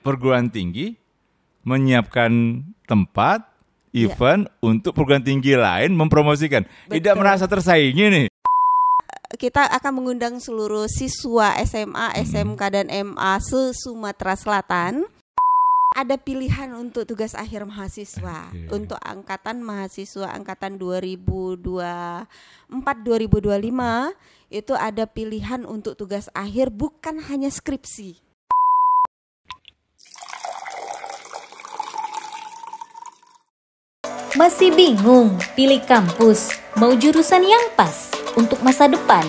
perguruan tinggi menyiapkan tempat event untuk perguruan tinggi lain mempromosikan. Betul. Tidak merasa tersaingi nih. Kita akan mengundang seluruh siswa SMA, SMK, dan MA se-Sumatera Selatan. Ada pilihan untuk tugas akhir mahasiswa. Untuk angkatan mahasiswa angkatan 2024-2025 itu ada pilihan untuk tugas akhir, bukan hanya skripsi. Masih bingung pilih kampus, mau jurusan yang pas untuk masa depan?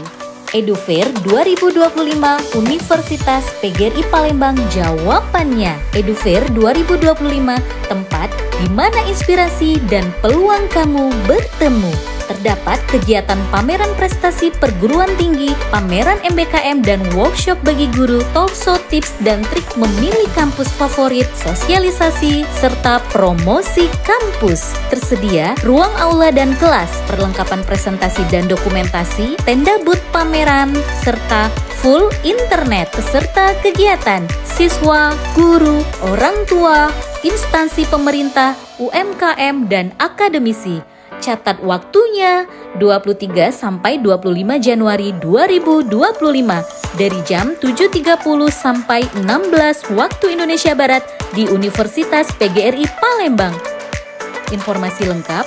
EduFair 2025 Universitas PGRI Palembang jawabannya. EduFair 2025, tempat di mana inspirasi dan peluang kamu bertemu. Terdapat kegiatan pameran prestasi perguruan tinggi, pameran MBKM dan workshop bagi guru, talkshow tips dan trik memilih kampus favorit, sosialisasi, serta promosi kampus. Tersedia ruang aula dan kelas, perlengkapan presentasi dan dokumentasi, tenda booth pameran, serta full internet. Peserta kegiatan, siswa, guru, orang tua, instansi pemerintah, UMKM, dan akademisi. Catat waktunya 23 sampai 25 Januari 2025 dari jam 7.30 sampai 16 waktu Indonesia Barat di Universitas PGRI Palembang. Informasi lengkap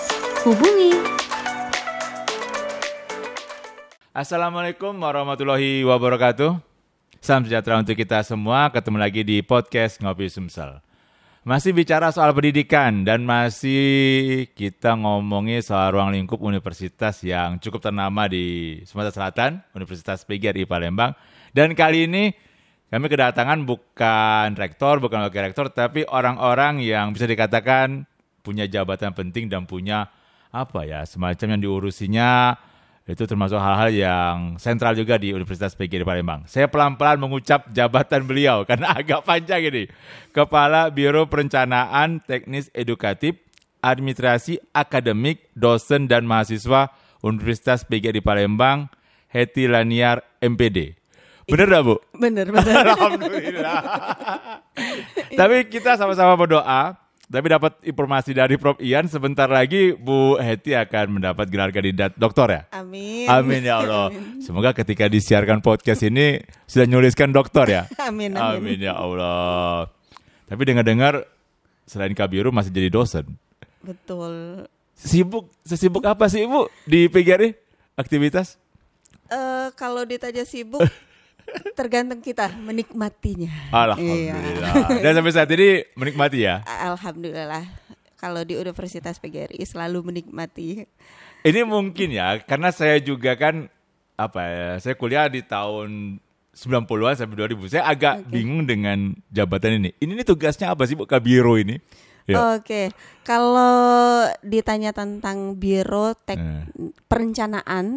hubungi. Assalamualaikum warahmatullahi wabarakatuh. Salam sejahtera untuk kita semua. Ketemu lagi di podcast Ngopi Sumsel. Masih bicara soal pendidikan dan masih kita ngomongin soal ruang lingkup universitas yang cukup ternama di Sumatera Selatan, Universitas PGRI Palembang. Dan kali ini kami kedatangan bukan rektor, bukan wakil rektor, tapi orang-orang yang bisa dikatakan punya jabatan penting dan punya semacam yang diurusinya. Itu termasuk hal-hal yang sentral juga di Universitas PGRI Palembang. Saya pelan-pelan mengucap jabatan beliau karena agak panjang ini. Kepala Biro Perencanaan Teknis Edukatif, Administrasi Akademik, Dosen dan Mahasiswa Universitas PGRI Palembang, Hetty Laniar, MPD. Benar tak, Bu? Benar. Alhamdulillah. Tapi kita sama-sama berdoa. Tapi dapat informasi dari Prof. Ian, sebentar lagi Bu Hetty akan mendapat gelar kandidat doktor ya? Amin. Amin ya Allah. Amin. Semoga ketika disiarkan podcast ini sudah nuliskan doktor ya? Amin. Amin ya Allah. Tapi dengar-dengar selain Kabiru masih jadi dosen. Betul. Sesibuk apa sih Ibu di PGRI aktivitas? Kalau ditanya sibuk, tergantung kita menikmatinya. Alhamdulillah. Iya. Dan sampai saat ini menikmati ya? Alhamdulillah. Kalau di Universitas PGRI selalu menikmati. Ini mungkin ya, karena saya juga kan saya kuliah di tahun 90-an sampai 2000. Saya agak bingung dengan jabatan ini. Ini tugasnya apa sih Bu Kabiro ini? Oke, kalau ditanya tentang Biro Perencanaan,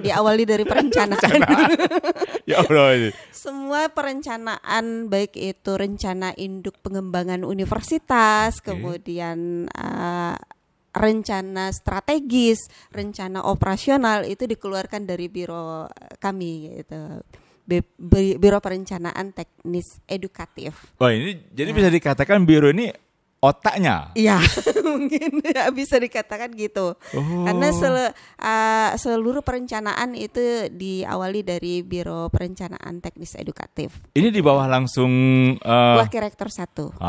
diawali dari perencanaan. Ya Allah ini. Semua perencanaan, baik itu rencana induk pengembangan universitas, kemudian rencana strategis, rencana operasional itu dikeluarkan dari biro kami gitu. Biro Perencanaan Teknis Edukatif. Oh ini jadi bisa dikatakan biro ini otaknya? Iya, mungkin ya, bisa dikatakan gitu. Karena seluruh perencanaan itu diawali dari Biro Perencanaan Teknis Edukatif. Ini di bawah langsung Wakil Rektor 1.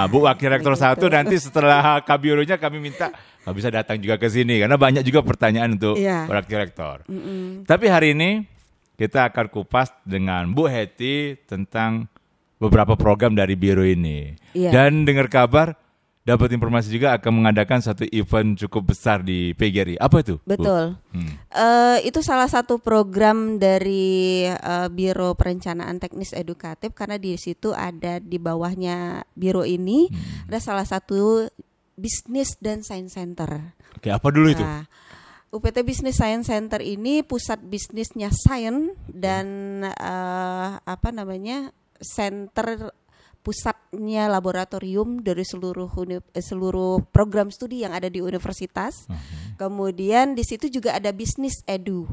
Bu Wakil Rektor 1 nanti setelah Kabironya kami minta bisa datang juga ke sini karena banyak juga pertanyaan untuk Wakil Rektor. Tapi hari ini kita akan kupas dengan Bu Hetty tentang beberapa program dari biro ini. Dan dengar kabar, dapat informasi juga akan mengadakan satu event cukup besar di PGRI. Apa itu? Betul. Itu salah satu program dari Biro Perencanaan Teknis Edukatif karena di situ ada di bawahnya biro ini ada salah satu Business dan Science Center. Oke, apa dulu itu? UPT Business Science Center ini pusat bisnisnya sains dan center pusatnya laboratorium dari seluruh program studi yang ada di universitas. Kemudian di situ juga ada bisnis edu.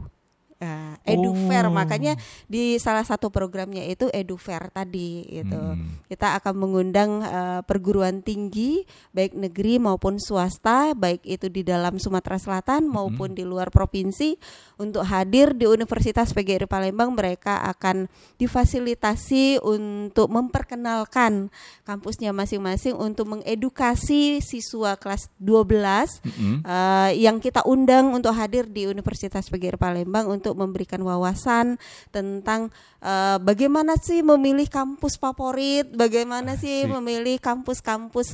EduFair, makanya di salah satu programnya itu EduFair tadi itu. Kita akan mengundang perguruan tinggi baik negeri maupun swasta, baik itu di dalam Sumatera Selatan maupun di luar provinsi untuk hadir di Universitas PGRI Palembang. Mereka akan difasilitasi untuk memperkenalkan kampusnya masing-masing untuk mengedukasi siswa kelas 12 yang kita undang untuk hadir di Universitas PGRI Palembang untuk memberikan wawasan tentang bagaimana sih memilih kampus favorit, bagaimana sih memilih kampus-kampus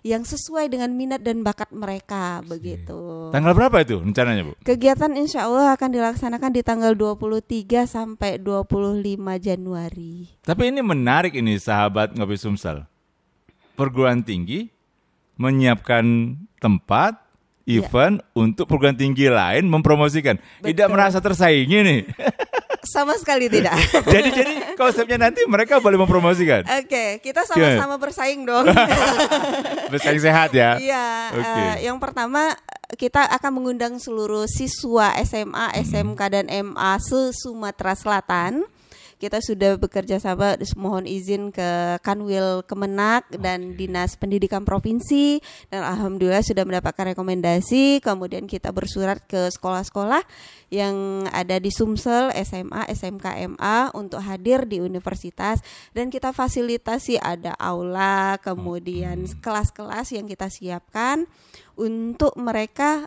yang sesuai dengan minat dan bakat mereka begitu. Tanggal berapa itu rencananya, Bu? Kegiatan insya Allah akan dilaksanakan di tanggal 23 sampai 25 Januari. Tapi ini menarik ini sahabat Ngopi Sumsel. Perguruan tinggi menyiapkan tempat event untuk perguruan tinggi lain mempromosikan. Betul. Tidak merasa tersaingi nih. Sama sekali tidak. jadi konsepnya nanti mereka boleh mempromosikan. Oke, kita sama-sama bersaing dong. Bersaing sehat ya. Iya. Yang pertama kita akan mengundang seluruh siswa SMA, SMK dan MA se-Sumatera Selatan. Kita sudah bekerja sama, mohon izin ke Kanwil Kemenak dan Dinas Pendidikan Provinsi, dan alhamdulillah sudah mendapatkan rekomendasi. Kemudian kita bersurat ke sekolah-sekolah yang ada di Sumsel, SMA, SMK, MA untuk hadir di universitas, dan kita fasilitasi ada aula, kemudian kelas-kelas yang kita siapkan untuk mereka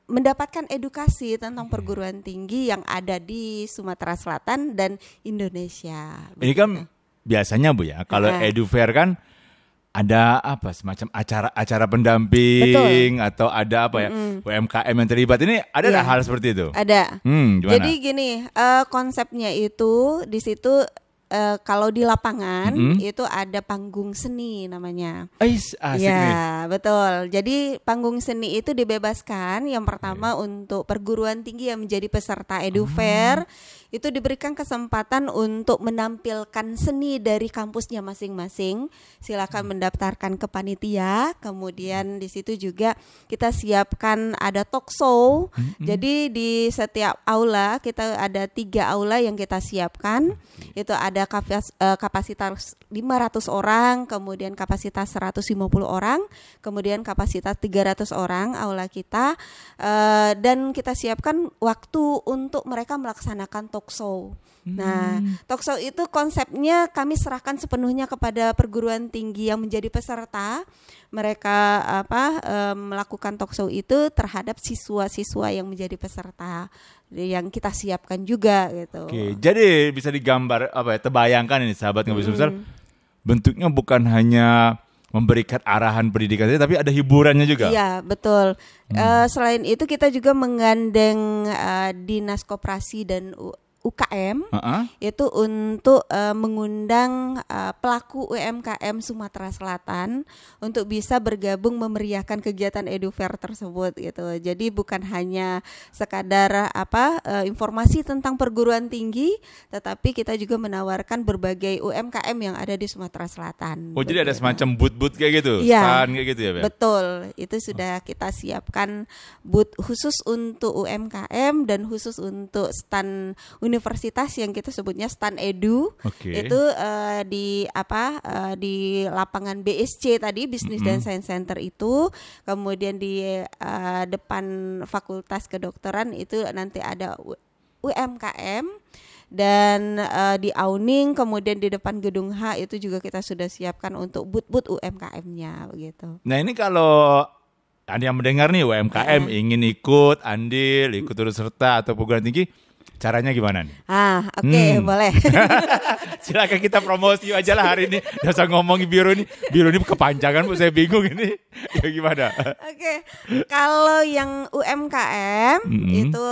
mendapatkan edukasi tentang perguruan tinggi yang ada di Sumatera Selatan dan Indonesia. Ini kan biasanya Bu ya, kalau EduFair kan ada apa semacam acara pendamping. Betul. Atau ada apa ya UMKM yang terlibat. Ini ada hal seperti itu? Ada. Gimana? Jadi gini, konsepnya itu di situ. Kalau di lapangan itu ada panggung seni namanya. Asik ya, nih. Betul. Jadi panggung seni itu dibebaskan. Yang pertama untuk perguruan tinggi yang menjadi peserta EduFair itu diberikan kesempatan untuk menampilkan seni dari kampusnya masing-masing. Silakan mendaftarkan ke panitia. Kemudian di situ juga kita siapkan ada talk show. Jadi di setiap aula kita ada 3 aula yang kita siapkan. Itu ada kapasitas 500 orang, kemudian kapasitas 150 orang, kemudian kapasitas 300 orang aula kita, dan kita siapkan waktu untuk mereka melaksanakan talk show. Nah, talk show itu konsepnya kami serahkan sepenuhnya kepada perguruan tinggi yang menjadi peserta. Mereka melakukan talk show itu terhadap siswa-siswa yang menjadi peserta yang kita siapkan juga gitu. Oke, jadi bisa digambar terbayangkan ini sahabat Ngopi Sumsel, bentuknya bukan hanya memberikan arahan pendidikan saja, tapi ada hiburannya juga. Iya, betul. Selain itu kita juga menggandeng Dinas Koperasi dan UKM itu untuk mengundang pelaku UMKM Sumatera Selatan untuk bisa bergabung memeriahkan kegiatan EduFair tersebut gitu. Jadi bukan hanya sekadar informasi tentang perguruan tinggi, tetapi kita juga menawarkan berbagai UMKM yang ada di Sumatera Selatan. Oh, jadi ada semacam booth-booth kayak gitu, ya, stand kayak gitu ya, Bel? Betul. Itu sudah kita siapkan booth khusus untuk UMKM dan khusus untuk stand universitas yang kita sebutnya stand edu. Itu di lapangan BSC tadi, Business dan Science Center itu. Kemudian di depan Fakultas Kedokteran itu nanti ada UMKM. Dan di Auning, kemudian di depan Gedung H itu juga kita sudah siapkan untuk booth-booth UMKM-nya begitu. Nah, ini kalau ada yang mendengar nih UMKM ingin ikut andil, ikut turut serta atau perguruan tinggi, caranya gimana nih? Oke, boleh. Silakan kita promosi aja lah hari ini. Nggak usah ngomongin biro ini kepanjangan Bu, saya bingung ini. Ya gimana? Oke, kalau yang UMKM itu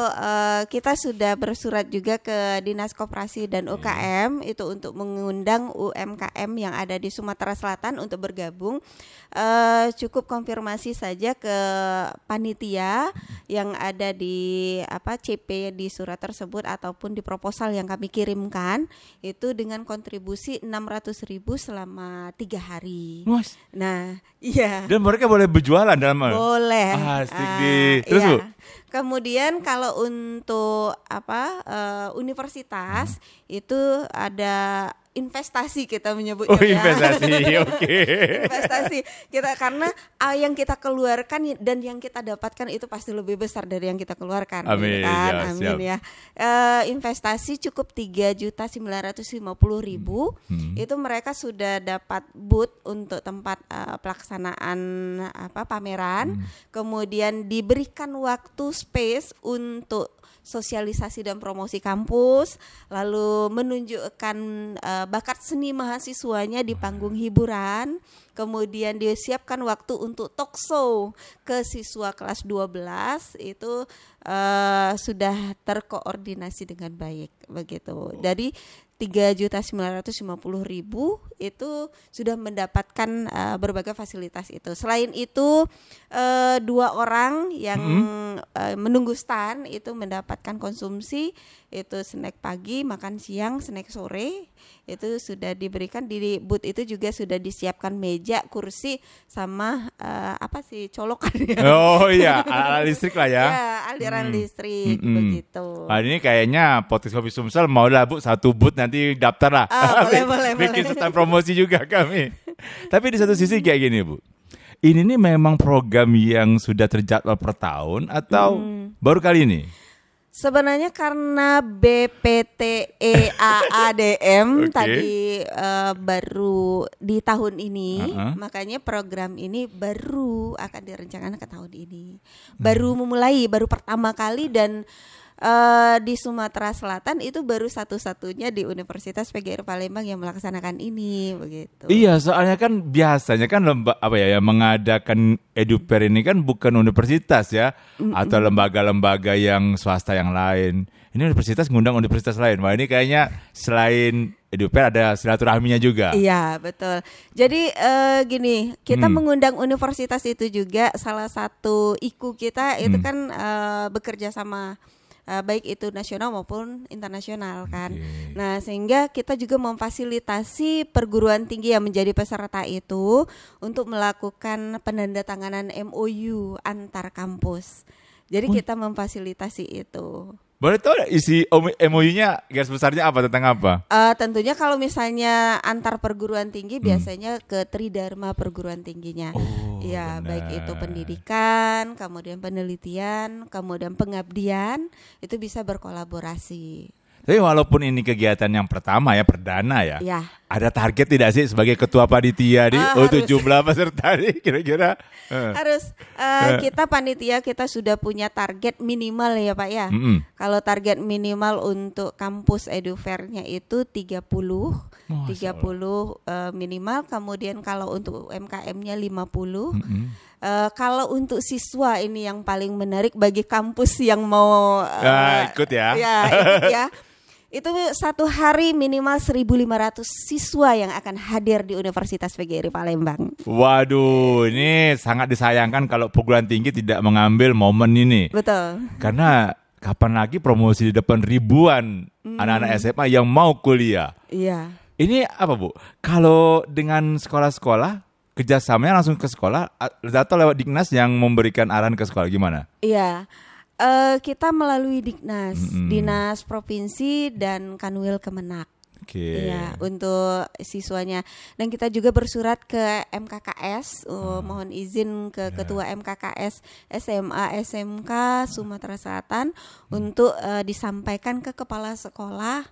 kita sudah bersurat juga ke Dinas Koperasi dan UKM itu untuk mengundang UMKM yang ada di Sumatera Selatan untuk bergabung. Cukup konfirmasi saja ke panitia yang ada di CP di surat tersebut. tersebut ataupun di proposal yang kami kirimkan itu dengan kontribusi 600.000 selama 3 hari. Mas. Nah, iya. Dan mereka boleh berjualan dalam hal. Boleh. Asik di. Terus iya. Bu? Kemudian kalau untuk universitas itu ada investasi kita menyebutnya. Oh, investasi. Oke. Investasi kita karena yang kita keluarkan dan yang kita dapatkan itu pasti lebih besar dari yang kita keluarkan. Amin. Kan? Ya, Amin siap. ya. Investasi cukup 3.950.000. Itu mereka sudah dapat booth untuk tempat pelaksanaan pameran. Kemudian diberikan waktu space untuk sosialisasi dan promosi kampus, lalu menunjukkan bakat seni mahasiswanya di panggung hiburan, kemudian disiapkan waktu untuk talk show ke siswa kelas 12 itu sudah terkoordinasi dengan baik begitu. Dari 3.950.000 itu sudah mendapatkan berbagai fasilitas itu. Selain itu 2 orang yang menunggu stand itu mendapatkan konsumsi itu snack pagi, makan siang, snack sore itu sudah diberikan. Di booth itu juga sudah disiapkan meja, kursi sama colokan ya. Oh iya, alat listrik lah ya. Ya, aliran listrik begitu. Nah, ini kayaknya Podcast Kopi Sumsel mau lah Bu satu booth nanti daftar lah. Boleh. Bikin stand promosi juga kami. Tapi di satu sisi kayak gini Bu. Ini nih memang program yang sudah terjadwal per tahun atau baru kali ini? Sebenarnya karena BPTEAADM tadi baru di tahun ini, makanya program ini baru akan direncanakan ke tahun ini. Baru memulai, baru pertama kali dan di Sumatera Selatan itu baru satu-satunya di Universitas PGRI Palembang yang melaksanakan ini begitu. Iya, soalnya kan biasanya kan yang mengadakan EduPair ini kan bukan universitas ya, atau lembaga-lembaga yang swasta yang lain. Ini universitas ngundang universitas lain. Wah, ini kayaknya selain EduPair ada silaturahminya juga. Iya, betul. Jadi gini, kita mengundang universitas itu juga salah satu IKU kita itu kan bekerja sama baik itu nasional maupun internasional kan. Nah, sehingga kita juga memfasilitasi perguruan tinggi yang menjadi peserta itu untuk melakukan penandatanganan MOU antar kampus. Jadi kita memfasilitasi itu. Boleh tahu isi MOU-nya garis besarnya apa, tentang apa? Tentunya kalau misalnya antar perguruan tinggi biasanya ke Tridharma perguruan tingginya. Ya, baik itu pendidikan, kemudian penelitian, kemudian pengabdian, itu bisa berkolaborasi. Tapi walaupun ini kegiatan yang pertama ya, perdana ya. Ya. Ada target tidak sih sebagai ketua panitia untuk jumlah peserta nih kira-kira? Harus kita panitia kita sudah punya target minimal ya Pak ya. Kalau target minimal untuk kampus EduFair-nya itu 30 minimal, kemudian kalau untuk UMKM-nya 50. Kalau untuk siswa ini yang paling menarik bagi kampus yang mau ikut ya. Ya, ikut ya. Itu satu hari minimal 1.500 siswa yang akan hadir di Universitas PGRI Palembang. Waduh, ini sangat disayangkan kalau perguruan tinggi tidak mengambil momen ini. Betul. Karena kapan lagi promosi di depan ribuan anak-anak SMA yang mau kuliah. Iya. Ini apa Bu? Kalau dengan sekolah-sekolah, kerjasamanya langsung ke sekolah atau lewat Diknas yang memberikan arahan ke sekolah, gimana? Iya. Kita melalui Diknas, Dinas Provinsi dan Kanwil Kemenak. Iya, untuk siswanya. Dan kita juga bersurat ke MKKS, mohon izin ke Ketua MKKS SMA SMK Sumatera Selatan untuk disampaikan ke kepala sekolah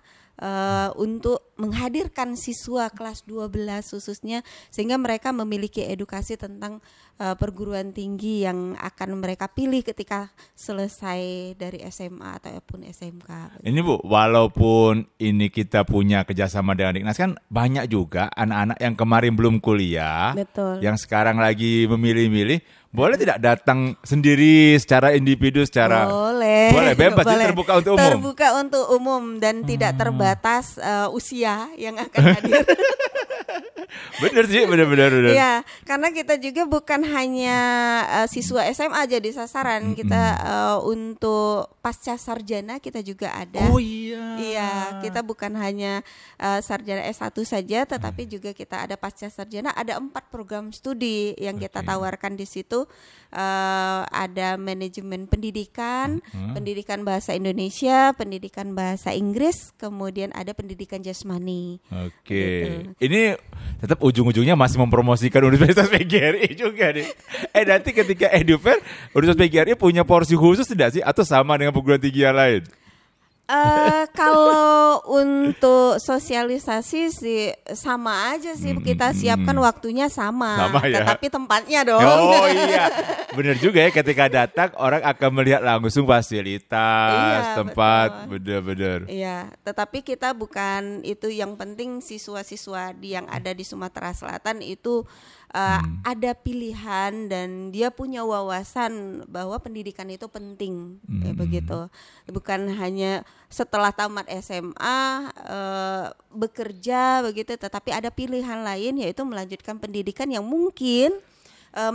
untuk menghadirkan siswa kelas 12 khususnya, sehingga mereka memiliki edukasi tentang perguruan tinggi yang akan mereka pilih ketika selesai dari SMA ataupun SMK. Ini Bu, walaupun ini kita punya kerjasama dengan Diknas, kan banyak juga anak-anak yang kemarin belum kuliah. Betul. Yang sekarang lagi memilih-milih. Boleh tidak datang sendiri secara individu, secara boleh bebas, boleh. Terbuka untuk umum. Terbuka untuk umum dan tidak terbatas usia panitia yang akan hadir. Bener sih, bener. Iya, karena kita juga bukan hanya siswa SMA jadi sasaran. Kita untuk pasca sarjana kita juga ada. Oh iya. Iya, kita bukan hanya sarjana S1 saja, tetapi juga kita ada pasca sarjana. Ada 4 program studi yang kita tawarkan di situ. Ada manajemen pendidikan, pendidikan bahasa Indonesia, pendidikan bahasa Inggris, kemudian ada pendidikan jasmani. Oke. Gitu. Ini tetap ujung-ujungnya masih mempromosikan Universitas PGRI juga nih. Nanti ketika Edufair, Universitas PGRI punya porsi khusus tidak sih? Atau sama dengan perguruan tinggi yang lain? Kalau untuk sosialisasi sih sama aja sih, kita siapkan waktunya sama ya? Tetapi tempatnya dong. Oh iya, benar juga ya, ketika datang orang akan melihat langsung fasilitas, tempat, benar. Iya, tetapi kita bukan itu yang penting. Siswa-siswa yang ada di Sumatera Selatan itu ada pilihan dan dia punya wawasan bahwa pendidikan itu penting, kayak begitu. Bukan hanya setelah tamat SMA bekerja begitu, tetapi ada pilihan lain yaitu melanjutkan pendidikan yang mungkin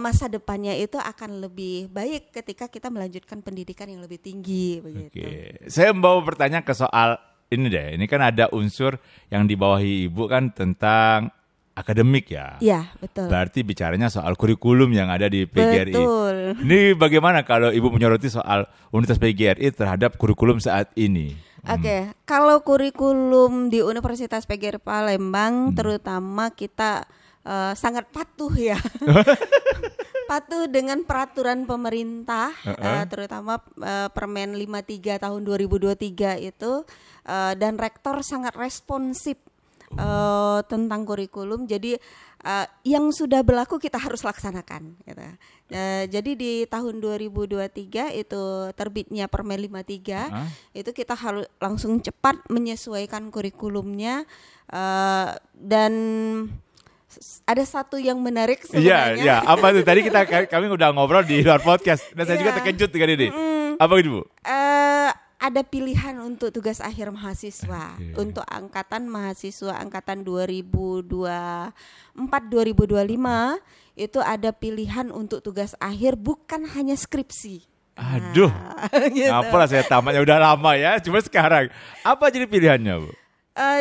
masa depannya itu akan lebih baik ketika kita melanjutkan pendidikan yang lebih tinggi begitu. Oke. Saya mau bertanya ke soal ini deh. Ini kan ada unsur yang dibawahi Ibu kan tentang akademik ya. Iya, betul. Berarti bicaranya soal kurikulum yang ada di PGRI. Betul. Ini bagaimana kalau Ibu menyoroti soal Universitas PGRI terhadap kurikulum saat ini? Oke, kalau kurikulum di Universitas PGRI Palembang terutama kita sangat patuh ya. Patuh dengan peraturan pemerintah, terutama Permen 53 tahun 2023 itu, dan rektor sangat responsif tentang kurikulum. Jadi yang sudah berlaku kita harus laksanakan gitu. Jadi di tahun 2023 itu terbitnya Permen 53, itu kita harus langsung cepat menyesuaikan kurikulumnya, dan ada satu yang menarik sebenarnya. Iya, apa tuh? Tadi kami udah ngobrol di luar podcast dan saya juga terkejut dengan ini. Apa itu, Bu? Ada pilihan untuk tugas akhir mahasiswa. Untuk angkatan mahasiswa angkatan 2024-2025 itu ada pilihan untuk tugas akhir, bukan hanya skripsi. Aduh, gitu. Apalah saya tamatnya udah lama ya, cuma sekarang. Apa jadi pilihannya, Bu?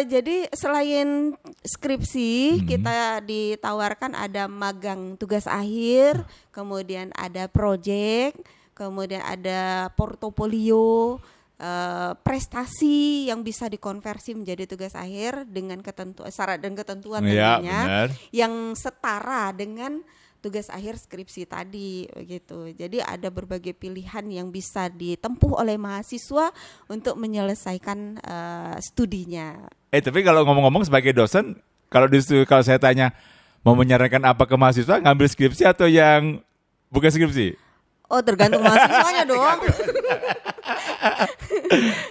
Jadi selain skripsi kita ditawarkan ada magang tugas akhir, kemudian ada project, kemudian ada portofolio, prestasi yang bisa dikonversi menjadi tugas akhir dengan syarat dan ketentuan tentunya yang setara dengan tugas akhir skripsi tadi begitu. Jadi ada berbagai pilihan yang bisa ditempuh oleh mahasiswa untuk menyelesaikan studinya. Tapi kalau ngomong-ngomong sebagai dosen, kalau saya tanya mau menyarankan apa ke mahasiswa, ngambil skripsi atau yang bukan skripsi? Oh, tergantung mahasiswanya dong.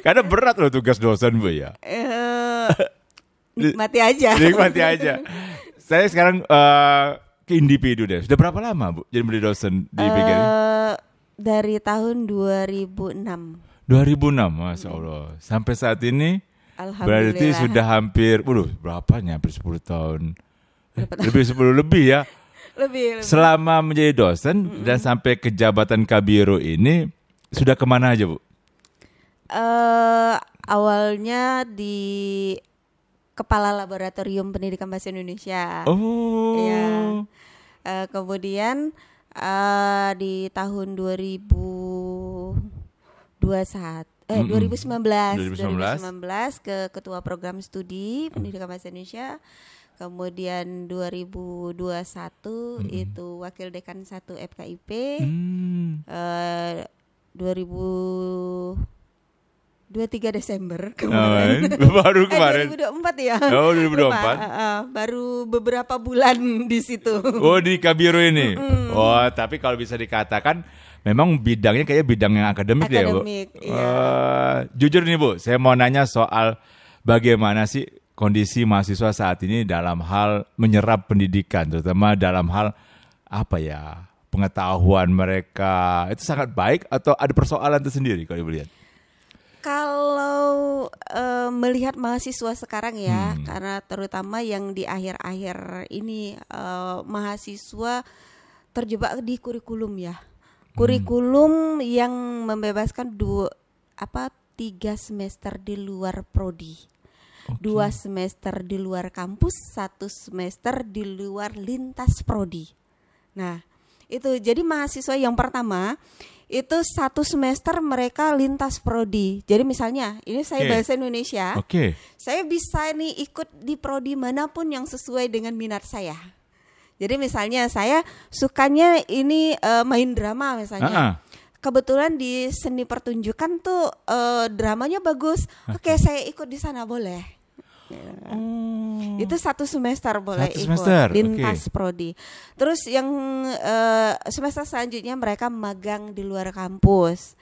Karena berat loh tugas dosen, Bu ya. Nikmati aja. Saya sekarang ke individu deh. Sudah berapa lama, Bu, jadi menjadi dosen di PGRI? Dari tahun 2006. 2006, Masya Allah. Sampai saat ini berarti sudah hampir, berapanya? Hampir 10 tahun. Lebih 10 lebih ya. Lebih. Selama menjadi dosen dan sampai ke jabatan Kabiro ini, sudah kemana aja, Bu? Awalnya di Kepala Laboratorium Pendidikan Bahasa Indonesia. Oh. Ya. Kemudian di tahun 2019 ke Ketua Program Studi Pendidikan Bahasa Indonesia. Kemudian 2021 itu Wakil Dekan 1 FKIP. 23 Desember kemarin. Baru kemarin. 2024 ya. Oh, 2024. Baru beberapa bulan di situ. Oh, di Kabiro ini. Oh, tapi kalau bisa dikatakan memang bidangnya kayak bidang yang akademik ya, Bu. Iya. Jujur nih, Bu, saya mau nanya soal bagaimana sih kondisi mahasiswa saat ini dalam hal menyerap pendidikan, terutama dalam hal pengetahuan mereka itu sangat baik atau ada persoalan tersendiri kalau Ibu lihat? Kalau melihat mahasiswa sekarang ya, karena terutama yang di akhir-akhir ini mahasiswa terjebak di kurikulum ya. Kurikulum yang membebaskan 3 semester di luar prodi. 2 semester di luar kampus, 1 semester di luar lintas prodi. Nah, itu jadi mahasiswa yang pertama itu 1 semester mereka lintas prodi. Jadi misalnya, ini saya bahasa Indonesia. Saya bisa nih ikut di prodi manapun yang sesuai dengan minat saya. Jadi misalnya saya sukanya ini main drama misalnya. Kebetulan di seni pertunjukan tuh dramanya bagus. Oke, saya ikut di sana boleh. Itu 1 semester boleh ikut lintas prodi. Terus yang semester selanjutnya mereka magang di luar kampus.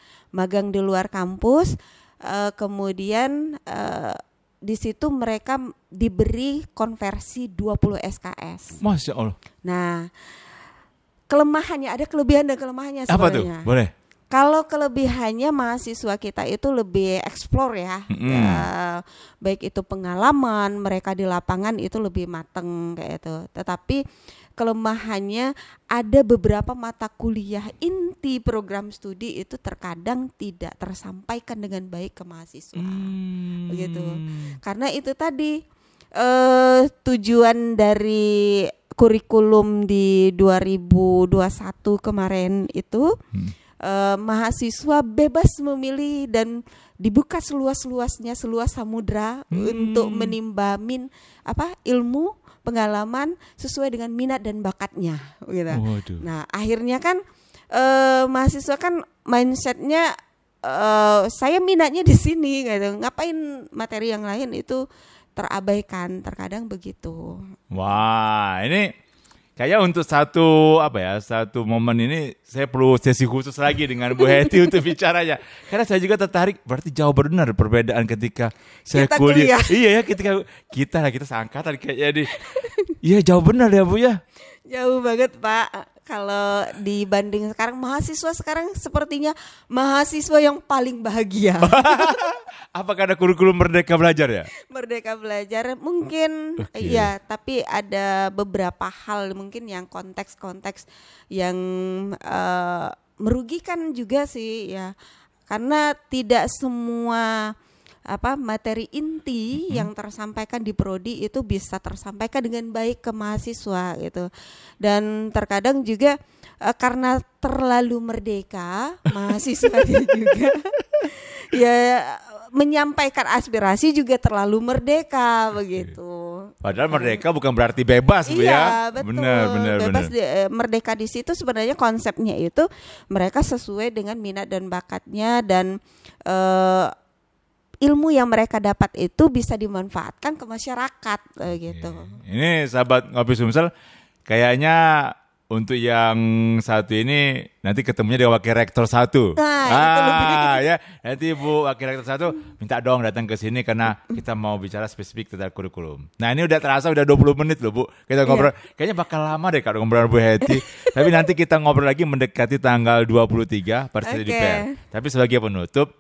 Kemudian di situ mereka diberi konversi 20 SKS. Masya Allah. Nah, kelemahannya ada kelebihan dan kelemahannya sebenarnya. Apa tuh? Boleh. Kalau kelebihannya mahasiswa kita itu lebih explore ya, baik itu pengalaman mereka di lapangan itu lebih mateng kayak itu. Tetapi kelemahannya ada beberapa mata kuliah inti program studi itu terkadang tidak tersampaikan dengan baik ke mahasiswa, begitu. Karena itu tadi tujuan dari kurikulum di 2021 kemarin itu. Mahasiswa bebas memilih dan dibuka seluas-luasnya, seluas samudra untuk menimba ilmu, pengalaman sesuai dengan minat dan bakatnya gitu. Nah, akhirnya kan mahasiswa kan mindsetnya saya minatnya di sini gitu. Ngapain materi yang lain itu terabaikan, terkadang begitu. Wah, ini kayak untuk satu momen ini saya perlu sesi khusus lagi dengan Bu Hetty untuk bicaranya. Karena saya juga tertarik, berarti jauh benar perbedaan ketika saya kuliah. Iya ya, ketika kita seangkatan kayaknya iya jauh benar ya Bu ya. Jauh banget Pak. Kalau dibanding sekarang, mahasiswa sekarang sepertinya mahasiswa yang paling bahagia. Apa karena kurikulum Merdeka Belajar ya? Merdeka Belajar mungkin ya, tapi ada beberapa hal mungkin yang konteks-konteks yang merugikan juga sih ya. Karena tidak semua materi inti yang tersampaikan di prodi itu bisa tersampaikan dengan baik ke mahasiswa gitu. Dan terkadang juga karena terlalu merdeka mahasiswanya juga ya menyampaikan aspirasi juga terlalu merdeka begitu. Padahal merdeka bukan berarti bebas Bu ya. Betul. Benar. Bebas merdeka di situ sebenarnya konsepnya itu mereka sesuai dengan minat dan bakatnya dan ilmu yang mereka dapat itu bisa dimanfaatkan ke masyarakat gitu. Ini sahabat Ngopi Sumsel, kayaknya untuk yang satu ini nanti ketemunya dengan Wakil Rektor 1. Ya, nanti Bu Wakil Rektor 1 minta dong datang ke sini karena kita mau bicara spesifik tentang kurikulum. Nah, ini udah terasa udah 20 menit loh Bu. Kita ngobrol. Kayaknya bakal lama deh kalau ngobrol Bu Hetty. Tapi nanti kita ngobrol lagi mendekati tanggal 23 Persedi DPR. Tapi sebagai penutup,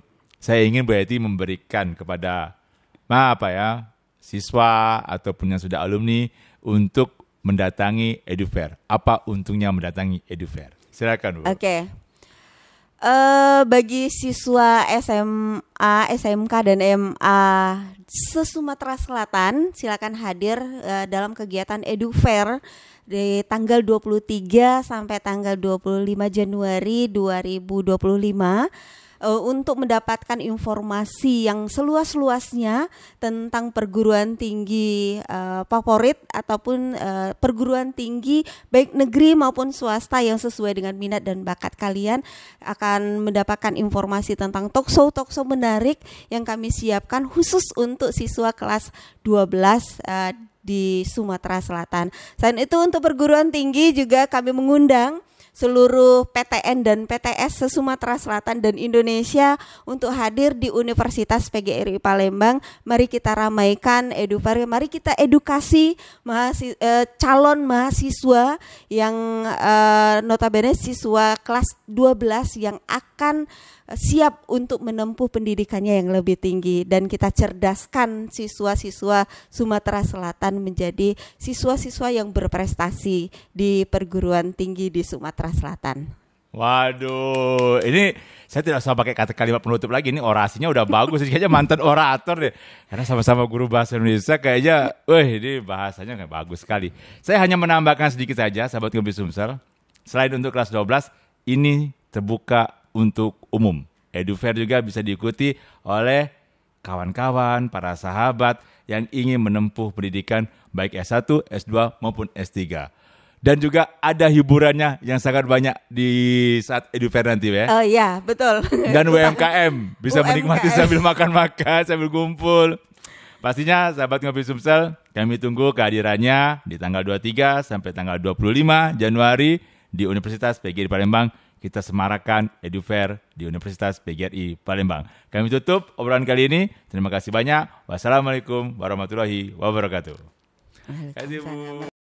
saya ingin Bu Hetty memberikan kepada siswa ataupun yang sudah alumni untuk mendatangi EduFair. Apa untungnya mendatangi EduFair? Silakan Bu. Bagi siswa SMA, SMK dan MA se-Sumatera Selatan, silakan hadir dalam kegiatan EduFair di tanggal 23 sampai tanggal 25 Januari 2025. Untuk mendapatkan informasi yang seluas-luasnya tentang perguruan tinggi favorit ataupun perguruan tinggi baik negeri maupun swasta yang sesuai dengan minat dan bakat kalian, akan mendapatkan informasi tentang talkshow menarik yang kami siapkan khusus untuk siswa kelas 12 di Sumatera Selatan. Selain itu untuk perguruan tinggi juga kami mengundang seluruh PTN dan PTS se-Sumatera Selatan dan Indonesia untuk hadir di Universitas PGRI Palembang. Mari kita ramaikan EduFair, mari kita edukasi calon mahasiswa yang notabene siswa kelas 12 yang akan siap untuk menempuh pendidikannya yang lebih tinggi, dan kita cerdaskan siswa-siswa Sumatera Selatan menjadi siswa-siswa yang berprestasi di perguruan tinggi di Sumatera Selatan. Waduh, ini saya tidak usah pakai kata kalimat penutup lagi, ini orasinya udah bagus, kayaknya mantan orator deh. Karena sama-sama guru bahasa Indonesia kayaknya, ini bahasanya kayak bagus sekali. Saya hanya menambahkan sedikit saja, sahabat Ngopi Sumsel, selain untuk kelas 12, ini terbuka untuk umum. EduFair juga bisa diikuti oleh kawan-kawan, para sahabat yang ingin menempuh pendidikan baik S1, S2 maupun S3. Dan juga ada hiburannya yang sangat banyak di saat EduFair nanti ya. Oh iya, betul. Dan UMKM bisa menikmati sambil makan-makan, sambil kumpul. Pastinya sahabat Ngopi Sumsel, kami tunggu kehadirannya di tanggal 23 sampai tanggal 25 Januari di Universitas PGRI Palembang. Kita semarakan EduFair di Universitas PGRI Palembang. Kami tutup obrolan kali ini. Terima kasih banyak. Wassalamualaikum warahmatullahi wabarakatuh. Terima kasih, Bu.